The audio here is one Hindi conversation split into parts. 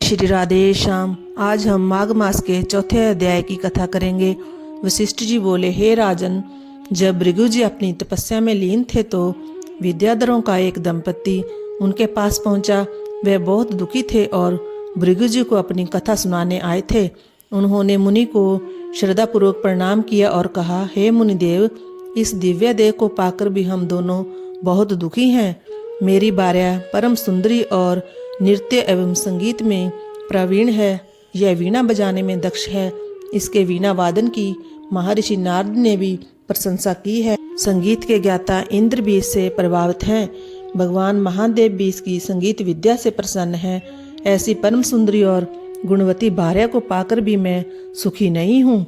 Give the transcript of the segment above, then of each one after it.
श्री राधे श्याम। आज हम माघ मास के चौथे अध्याय की कथा करेंगे। वशिष्ठ जी बोले, हे राजन, जब भृगु जी अपनी तपस्या में लीन थे तो विद्याधरों का एक दंपति उनके पास पहुंचा। वे बहुत दुखी थे और भृगु जी को अपनी कथा सुनाने आए थे। उन्होंने मुनि को श्रद्धापूर्वक प्रणाम किया और कहा, हे मुनिदेव, इस दिव्य देह को पाकर भी हम दोनों बहुत दुखी हैं। मेरी भार्या परम सुंदरी और नृत्य एवं संगीत में प्रवीण है। यह वीणा बजाने में दक्ष है। इसके वीणा वादन की महर्षि नारद ने भी प्रशंसा की है। संगीत के ज्ञाता इंद्र भी इससे प्रभावित हैं। भगवान महादेव भी इसकी संगीत विद्या से प्रसन्न है। ऐसी परम सुंदरी और गुणवती भार्या को पाकर भी मैं सुखी नहीं हूँ।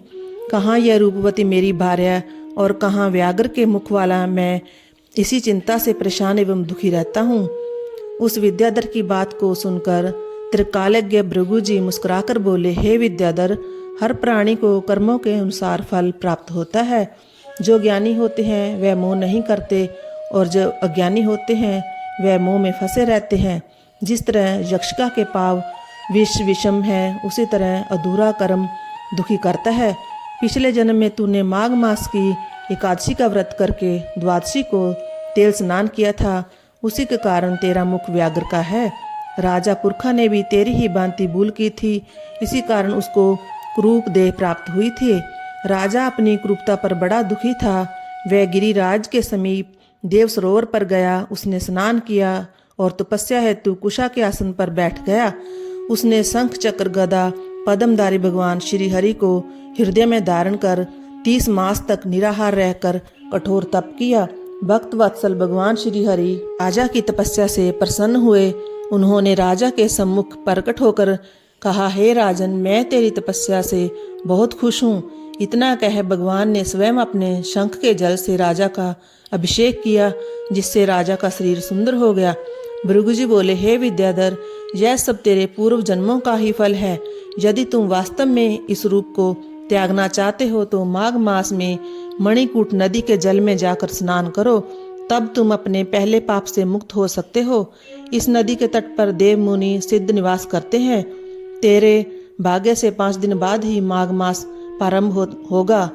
कहाँ यह रूपवती मेरी भार्या और कहाँ व्याघ्र के मुख वाला मैं। इसी चिंता से परेशान एवं दुखी रहता हूँ। उस विद्याधर की बात को सुनकर त्रिकालज्ञ भृगु जी मुस्कुराकर बोले, हे विद्याधर, हर प्राणी को कर्मों के अनुसार फल प्राप्त होता है। जो ज्ञानी होते हैं वह मोह नहीं करते और जो अज्ञानी होते हैं वह मोह में फंसे रहते हैं। जिस तरह यक्षिका के पाव विषम है, उसी तरह अधूरा कर्म दुखी करता है। पिछले जन्म में तूने माघ मास की एकादशी का व्रत करके द्वादशी को तेल स्नान किया था। उसी के कारण तेरा मुख व्याघ्र का है। राजा पुरखा ने भी तेरी ही भांति भूल की थी। इसी कारण उसको क्रूप देह प्राप्त हुई थी। राजा अपनी क्रूपता पर बड़ा दुखी था। वह गिरिराज के समीप देव सरोवर पर गया। उसने स्नान किया और तपस्या हेतु कुशा के आसन पर बैठ गया। उसने शंख चक्र गदा पद्मधारी भगवान श्री हरि को हृदय में धारण कर 30 मास तक निराहार रहकर कठोर तप किया। भक्त वत्सल भगवान श्री हरि राजा की तपस्या से प्रसन्न हुए। उन्होंने राजा के सम्मुख प्रकट होकर कहा, हे राजन, मैं तेरी तपस्या से बहुत खुश हूँ। इतना कह भगवान ने स्वयं अपने शंख के जल से राजा का अभिषेक किया, जिससे राजा का शरीर सुंदर हो गया। भृगु जी बोले, हे विद्याधर, यह सब तेरे पूर्व जन्मों का ही फल है। यदि तुम वास्तव में इस रूप को त्यागना चाहते हो तो माघ मास में मणिकूट नदी के जल में जाकर स्नान करो। तब तुम अपने पहले पाप से मुक्त हो सकते हो। इस नदी के तट पर देव मुनि सिद्ध निवास करते हैं। तेरे भाग्य से 5 दिन बाद ही माघ मास प्रारंभ होगा।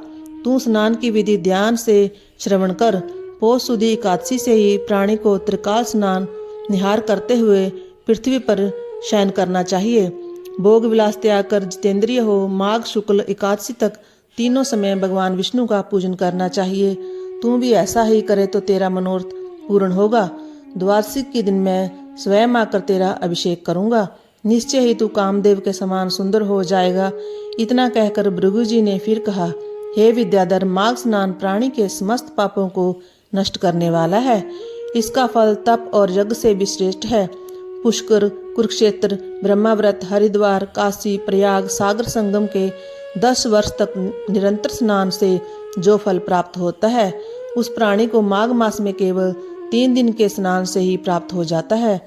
तू स्नान की विधि ध्यान से श्रवण कर। पौष सुदी एकादशी से ही प्राणी को त्रिकाल स्नान निहार करते हुए पृथ्वी पर शयन करना चाहिए। भोग विलास त्याग कर जितेंद्रिय हो। माघ शुक्ल एकादशी तक तीनों समय भगवान विष्णु का पूजन करना चाहिए। तू भी ऐसा ही करे तो तेरा मनोरथ पूर्ण होगा। द्वादशी के दिन मैं स्वयं आकर तेरा अभिषेक करूंगा। निश्चय ही तू कामदेव के समान सुंदर हो जाएगा। इतना कहकर भृगु जी ने फिर कहा, हे विद्याधर, माघ स्नान प्राणी के समस्त पापों को नष्ट करने वाला है। इसका फल तप और यज्ञ से भी श्रेष्ठ है। पुष्कर, कुरुक्षेत्र, ब्रह्माव्रत, हरिद्वार, काशी, प्रयाग, सागर संगम के 10 वर्ष तक निरंतर स्नान से जो फल प्राप्त होता है, उस प्राणी को माघ मास में केवल 3 दिन के स्नान से ही प्राप्त हो जाता है।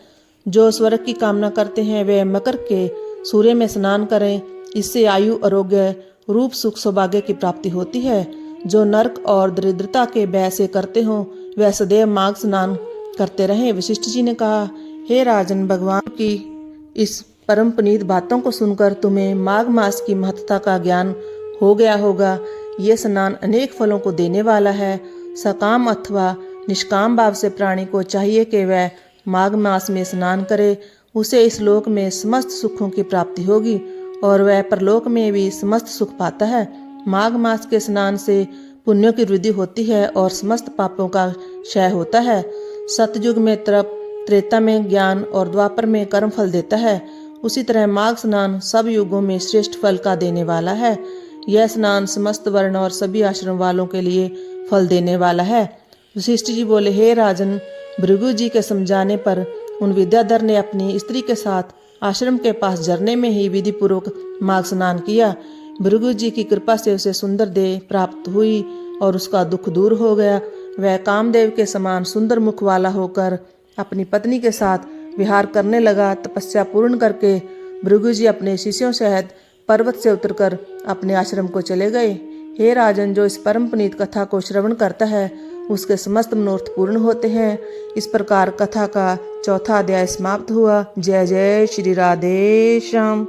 जो स्वर्ग की कामना करते हैं वे मकर के सूर्य में स्नान करें। इससे आयु, आरोग्य, रूप, सुख, सौभाग्य की प्राप्ति होती है। जो नरक और दरिद्रता के भय से करते हों वे सदैव माघ स्नान करते रहें। वशिष्ठ जी ने कहा, हे राजन, भगवान की इस परम पुनीत बातों को सुनकर तुम्हें माघ मास की महत्ता का ज्ञान हो गया होगा। ये स्नान अनेक फलों को देने वाला है। सकाम अथवा निष्काम भाव से प्राणी को चाहिए कि वह माघ मास में स्नान करे। उसे इस लोक में समस्त सुखों की प्राप्ति होगी और वह परलोक में भी समस्त सुख पाता है। माघ मास के स्नान से पुण्यों की वृद्धि होती है और समस्त पापों का क्षय होता है। सतयुग में तप, त्रेता में ज्ञान और द्वापर में कर्म फल देता है। उसी तरह माघ स्नान सब युगों में श्रेष्ठ फल का देने वाला है। यह स्नान समस्त वर्ण और सभी आश्रम वालों के लिए फल देने वाला है। वशिष्ठ जी बोले, हे राजन, भृगु जी के समझाने पर उन विद्याधर ने अपनी स्त्री के साथ आश्रम के पास झरने में ही विधि पूर्वक माघ स्नान किया। भृगु जी की कृपा से उसे सुंदर देह प्राप्त हुई और उसका दुख दूर हो गया। वह कामदेव के समान सुंदर मुख वाला होकर अपनी पत्नी के साथ विहार करने लगा। तपस्या पूर्ण करके भृगु जी अपने शिष्यों सहित पर्वत से उतरकर अपने आश्रम को चले गए। हे राजन, जो इस परम पुनीत कथा को श्रवण करता है उसके समस्त मनोरथ पूर्ण होते हैं। इस प्रकार कथा का चौथा अध्याय समाप्त हुआ। जय जय श्री राधे श्याम।